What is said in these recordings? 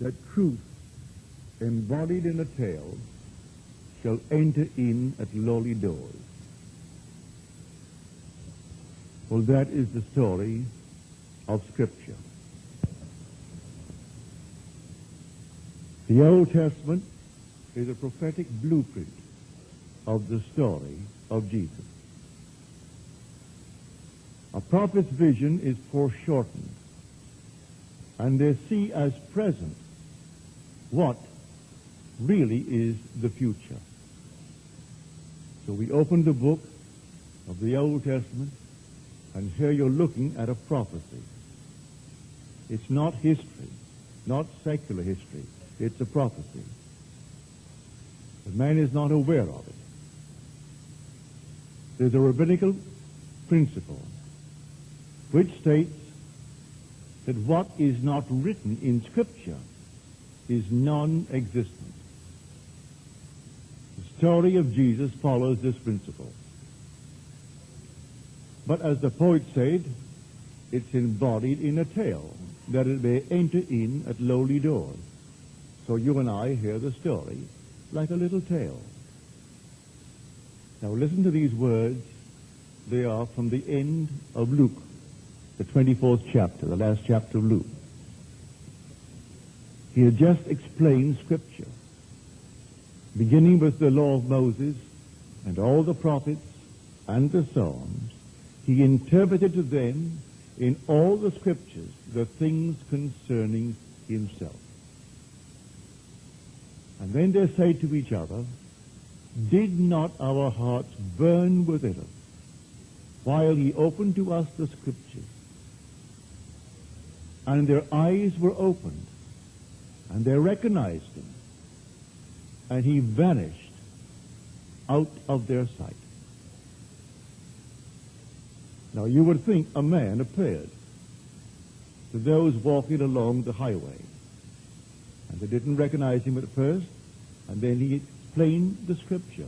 that truth embodied in a tale shall enter in at lowly doors. Well, that is the story of Scripture. The Old Testament is a prophetic blueprint of the story of Jesus. A prophet's vision is foreshortened, and they see as present what really is the future. So we open the book of the Old Testament, and here you're looking at a prophecy. It's not history, not secular history. It's a prophecy. But man is not aware of it. There's a rabbinical principle which states that what is not written in Scripture is non-existent. The story of Jesus follows this principle. But as the poet said, it's embodied in a tale, that it may enter in at lowly doors. So you and I hear the story like a little tale. Now listen to these words. They are from the end of Luke, the 24th chapter, the last chapter of Luke. He had just explained Scripture, beginning with the law of Moses and all the prophets and the Psalms. He interpreted to them in all the Scriptures the things concerning himself. And then they say to each other, did not our hearts burn within us while he opened to us the Scriptures? And their eyes were opened, and they recognized him, and he vanished out of their sight. Now you would think a man appeared to those walking along the highway, and they didn't recognize him at first, and then he explained the Scripture,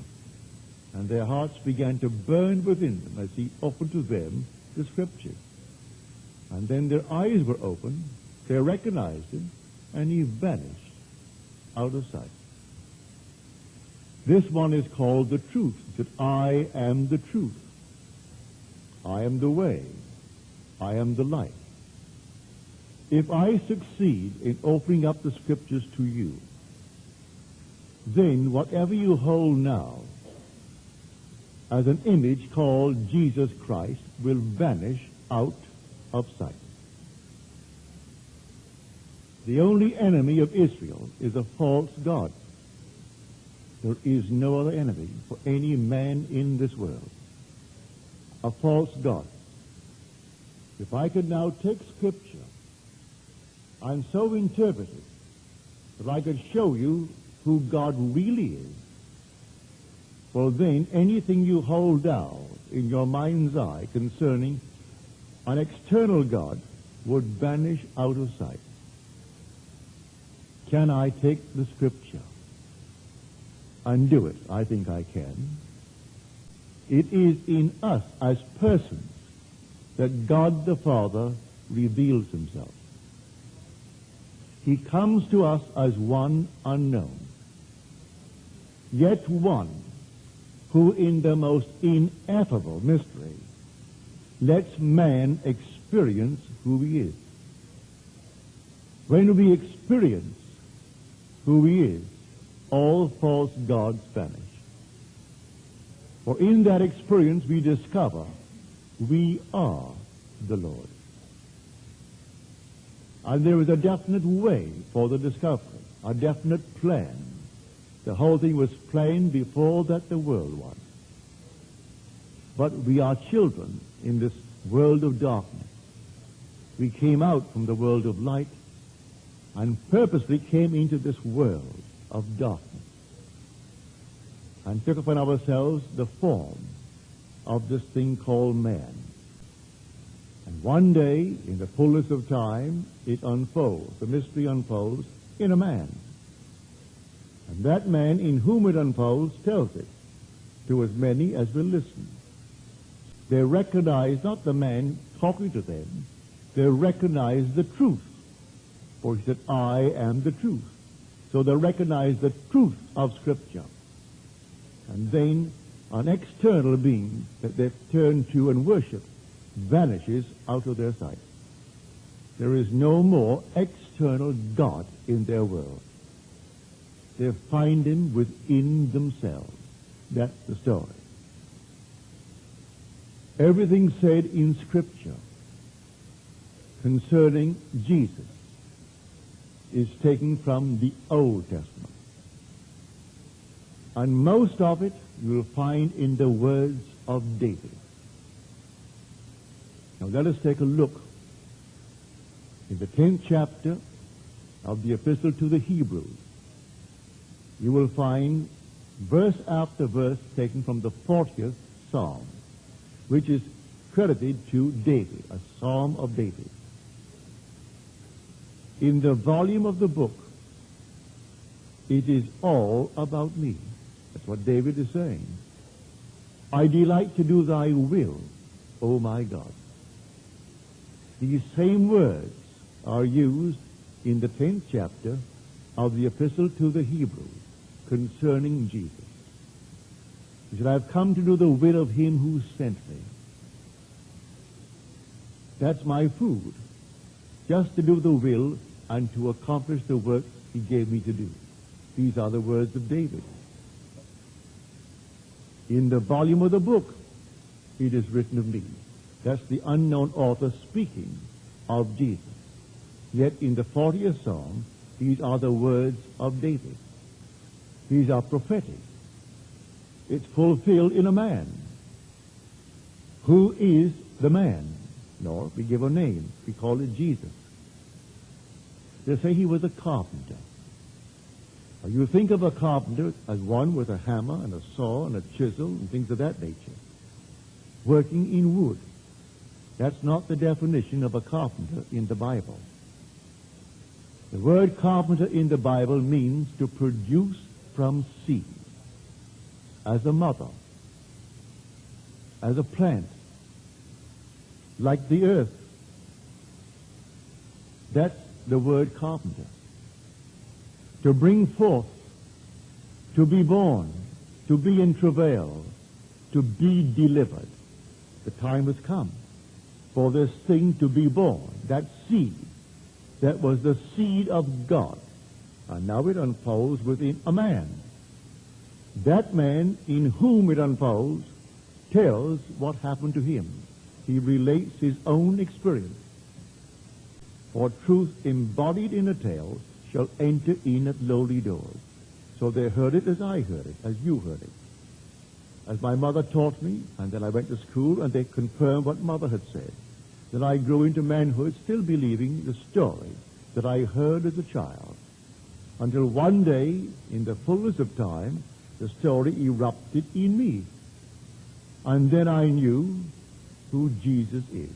and their hearts began to burn within them as he opened to them the Scriptures. And then their eyes were opened, they recognized him, and he vanished out of sight. This one is called the truth, that I am the truth. I am the way. I am the light. If I succeed in opening up the Scriptures to you, then whatever you hold now as an image called Jesus Christ will vanish out of sight. The only enemy of Israel is a false god. There is no other enemy for any man in this world. A false god. If I could now take Scripture and so interpret it that I could show you who God really is, well then anything you hold down in your mind's eye concerning an external God would vanish out of sight. Can I take the Scripture and do it? I think I can. It is in us as persons that God the Father reveals himself. He comes to us as one unknown, yet one who in the most ineffable mystery lets man experience who he is. When we experience who he is, all false gods vanish. For in that experience we discover we are the Lord. And there is a definite way for the discovery, a definite plan. The whole thing was planned before that the world was. But we are children in this world of darkness. We came out from the world of light and purposely came into this world of darkness and took upon ourselves the form of this thing called man. And one day, in the fullness of time, it unfolds, the mystery unfolds in a man. And that man in whom it unfolds tells it to as many as will listen. They recognize not the man talking to them, they recognize the truth For he said, I am the truth. So they recognize the truth of Scripture. And then an external being that they've turned to and worship vanishes out of their sight. There is no more external God in their world. They find him within themselves. That's the story. Everything said in Scripture concerning Jesus is taken from the Old Testament. And most of it you will find in the words of David. Now let us take a look in the 10th chapter of the Epistle to the Hebrews. You will find verse after verse taken from the 40th Psalm, which is credited to David, a Psalm of David. In the volume of the book, it is all about me. That's what David is saying. I delight to do thy will, O my God. These same words are used in the 10th chapter of the Epistle to the Hebrews concerning Jesus. He said, I have come to do the will of him who sent me. That's my food, just to do the will and to accomplish the work he gave me to do. These are the words of David. In the volume of the book, it is written of me. That's the unknown author speaking of Jesus. Yet in the 40th Psalm, these are the words of David. These are prophetic. It's fulfilled in a man. Who is the man? No, we give a name. We call it Jesus. They say he was a carpenter. Now, you think of a carpenter as one with a hammer and a saw and a chisel and things of that nature, working in wood. That's not the definition of a carpenter in the Bible. The word carpenter in the Bible means to produce from seed, as a mother, as a plant, like the earth. That's the word carpenter. To bring forth, to be born, to be in travail, to be delivered. The time has come for this thing to be born, that seed. That was the seed of God. And now it unfolds within a man. That man in whom it unfolds tells what happened to him. He relates his own experience. For truth embodied in a tale shall enter in at lowly doors. So they heard it as I heard it, as you heard it. As my mother taught me, and then I went to school, and they confirmed what mother had said. That I grew into manhood still believing the story that I heard as a child. Until one day, in the fullness of time, the story erupted in me. And then I knew who Jesus is.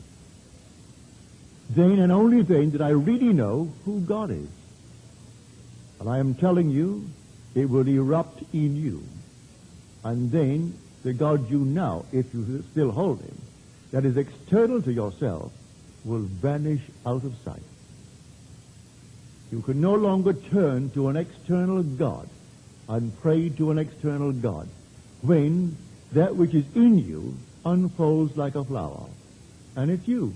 Then and only then did I really know who God is. And I am telling you, it will erupt in you. And then the God you know, if you still hold him, that is external to yourself, will vanish out of sight. You can no longer turn to an external God and pray to an external God when that which is in you unfolds like a flower. And it's you.